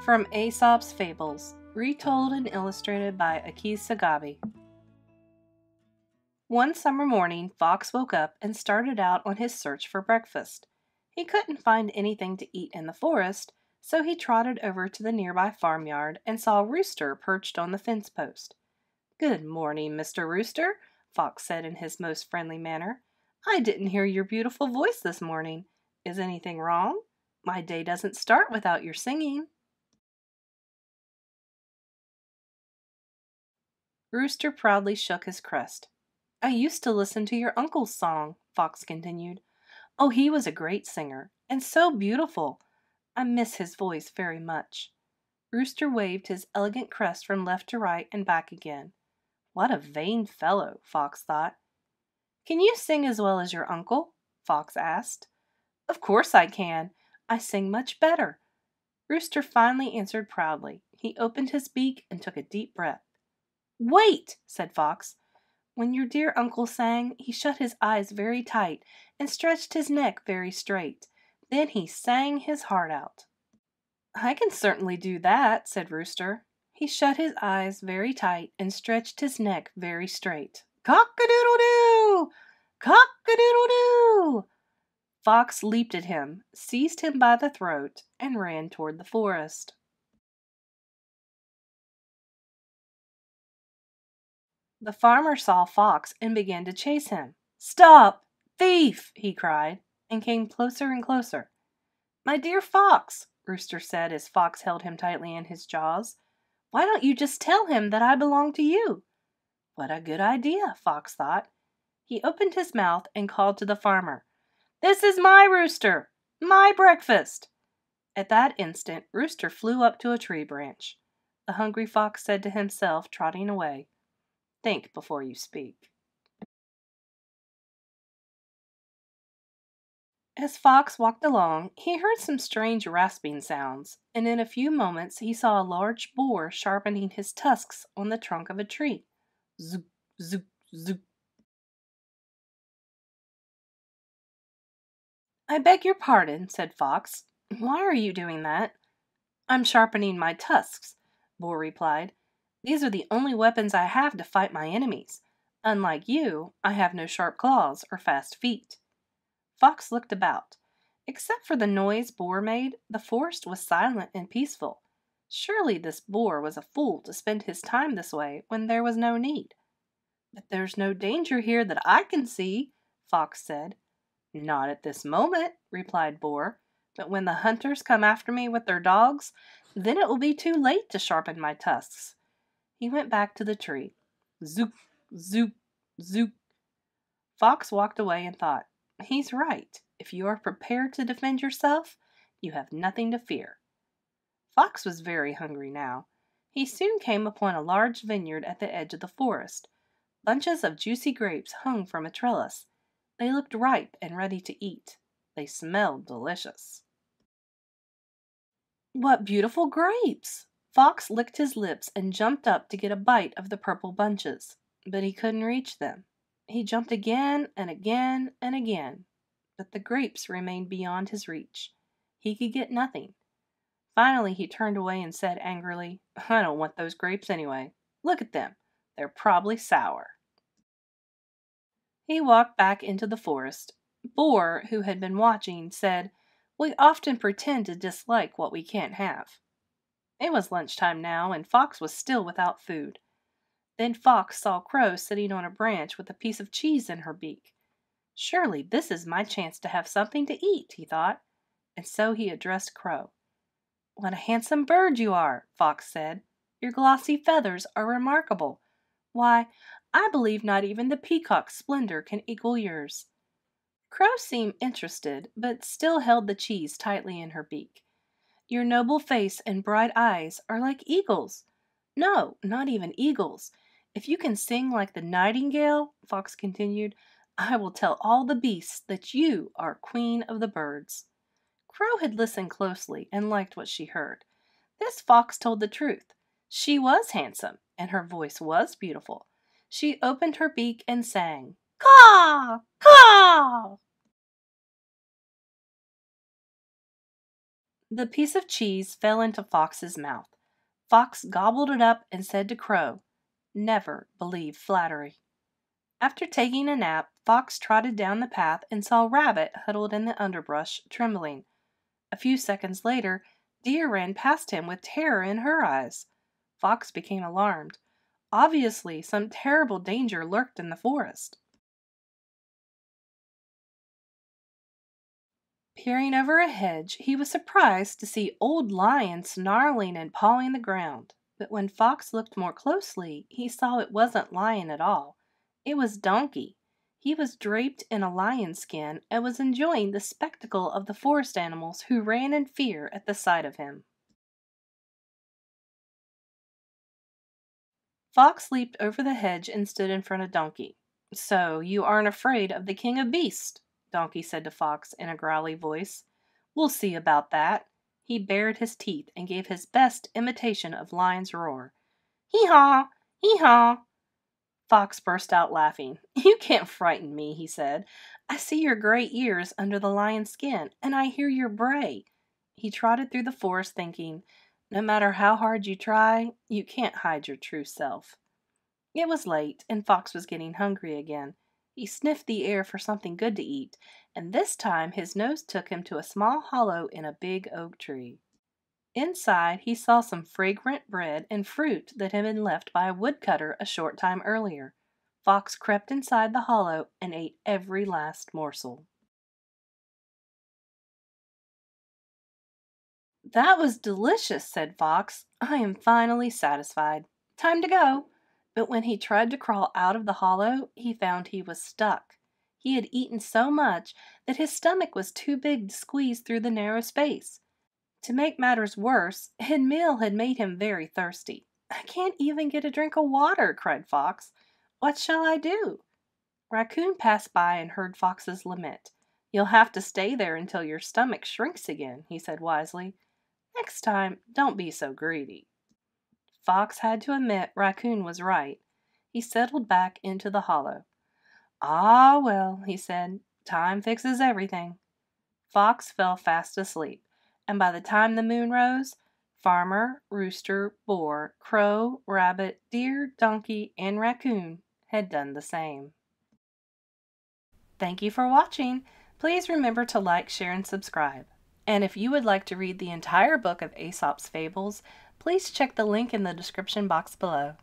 From Aesop's Fables, retold and illustrated by AESOP'S. One summer morning, Fox woke up and started out on his search for breakfast. He couldn't find anything to eat in the forest, so he trotted over to the nearby farmyard and saw Rooster perched on the fence post. "Good morning, Mr. Rooster," Fox said in his most friendly manner. "I didn't hear your beautiful voice this morning. Is anything wrong? My day doesn't start without your singing." Rooster proudly shook his crest. "I used to listen to your uncle's song," Fox continued. "Oh, he was a great singer, and so beautiful. I miss his voice very much." Rooster waved his elegant crest from left to right and back again. What a vain fellow, Fox thought. "Can you sing as well as your uncle?" Fox asked. "Of course I can. I sing much better." Rooster finally answered proudly. He opened his beak and took a deep breath. "Wait!" said Fox. "When your dear uncle sang, he shut his eyes very tight and stretched his neck very straight. Then he sang his heart out." "I can certainly do that," said Rooster. He shut his eyes very tight and stretched his neck very straight. "Cock-a-doodle-doo! Cock-a-doodle-doo!" Fox leaped at him, seized him by the throat, and ran toward the forest. The farmer saw Fox and began to chase him. "Stop! Thief!" he cried, and came closer and closer. "My dear Fox," Rooster said as Fox held him tightly in his jaws, "why don't you just tell him that I belong to you?" What a good idea, Fox thought. He opened his mouth and called to the farmer, "This is my rooster! My breakfast!" At that instant, Rooster flew up to a tree branch. The hungry Fox said to himself, trotting away, "Think before you speak." As Fox walked along, he heard some strange rasping sounds, and in a few moments he saw a large boar sharpening his tusks on the trunk of a tree. Zoop, zoop, zoop. "I beg your pardon," said Fox. "Why are you doing that?" "I'm sharpening my tusks," Boar replied. "These are the only weapons I have to fight my enemies. Unlike you, I have no sharp claws or fast feet." Fox looked about. Except for the noise Boar made, the forest was silent and peaceful. Surely this Boar was a fool to spend his time this way when there was no need. "But there's no danger here that I can see," Fox said. "Not at this moment," replied Boar. "But when the hunters come after me with their dogs, then it will be too late to sharpen my tusks." He went back to the tree. Zoop, zoop, zoop. Fox walked away and thought, "He's right. If you are prepared to defend yourself, you have nothing to fear." Fox was very hungry now. He soon came upon a large vineyard at the edge of the forest. Bunches of juicy grapes hung from a trellis. They looked ripe and ready to eat. They smelled delicious. "What beautiful grapes!" Fox licked his lips and jumped up to get a bite of the purple bunches, but he couldn't reach them. He jumped again and again and again, but the grapes remained beyond his reach. He could get nothing. Finally he turned away and said angrily, "I don't want those grapes anyway. Look at them. They're probably sour." He walked back into the forest. Boar, who had been watching, said, "We often pretend to dislike what we can't have." It was lunchtime now, and Fox was still without food. Then Fox saw Crow sitting on a branch with a piece of cheese in her beak. "Surely this is my chance to have something to eat," he thought, and so he addressed Crow. "What a handsome bird you are," Fox said. "Your glossy feathers are remarkable. Why, I believe not even the peacock's splendor can equal yours." Crow seemed interested, but still held the cheese tightly in her beak. "Your noble face and bright eyes are like eagles. No, not even eagles. If you can sing like the nightingale," Fox continued, "I will tell all the beasts that you are queen of the birds." Crow had listened closely and liked what she heard. This Fox told the truth. She was handsome, and her voice was beautiful. She opened her beak and sang, "Caw! Caw!" The piece of cheese fell into Fox's mouth. Fox gobbled it up and said to Crow, "Never believe flattery." After taking a nap, Fox trotted down the path and saw Rabbit huddled in the underbrush, trembling. A few seconds later, Deer ran past him with terror in her eyes. Fox became alarmed. Obviously, some terrible danger lurked in the forest. Peering over a hedge, he was surprised to see Old Lion snarling and pawing the ground. But when Fox looked more closely, he saw it wasn't Lion at all. It was Donkey. He was draped in a lion skin and was enjoying the spectacle of the forest animals who ran in fear at the sight of him. Fox leaped over the hedge and stood in front of Donkey. "So you aren't afraid of the King of Beasts?" Donkey said to Fox in a growly voice. "We'll see about that." He bared his teeth and gave his best imitation of Lion's roar. "Hee-haw! Hee-haw!" Fox burst out laughing. "You can't frighten me," he said. "I see your gray ears under the lion's skin, and I hear your bray." He trotted through the forest thinking, "No matter how hard you try, you can't hide your true self." It was late, and Fox was getting hungry again. He sniffed the air for something good to eat, and this time his nose took him to a small hollow in a big oak tree. Inside, he saw some fragrant bread and fruit that had been left by a woodcutter a short time earlier. Fox crept inside the hollow and ate every last morsel. "That was delicious," said Fox. "I am finally satisfied. Time to go." But when he tried to crawl out of the hollow, he found he was stuck. He had eaten so much that his stomach was too big to squeeze through the narrow space. To make matters worse, his meal had made him very thirsty. "I can't even get a drink of water," cried Fox. "What shall I do?" Raccoon passed by and heard Fox's lament. "You'll have to stay there until your stomach shrinks again," he said wisely. "Next time, don't be so greedy." Fox had to admit Raccoon was right. He settled back into the hollow. "Ah, well," he said, "time fixes everything." Fox fell fast asleep, and by the time the moon rose, Farmer, Rooster, Boar, Crow, Rabbit, Deer, Donkey, and Raccoon had done the same. Thank you for watching. Please remember to like, share, and subscribe. And if you would like to read the entire book of Aesop's Fables, please check the link in the description box below.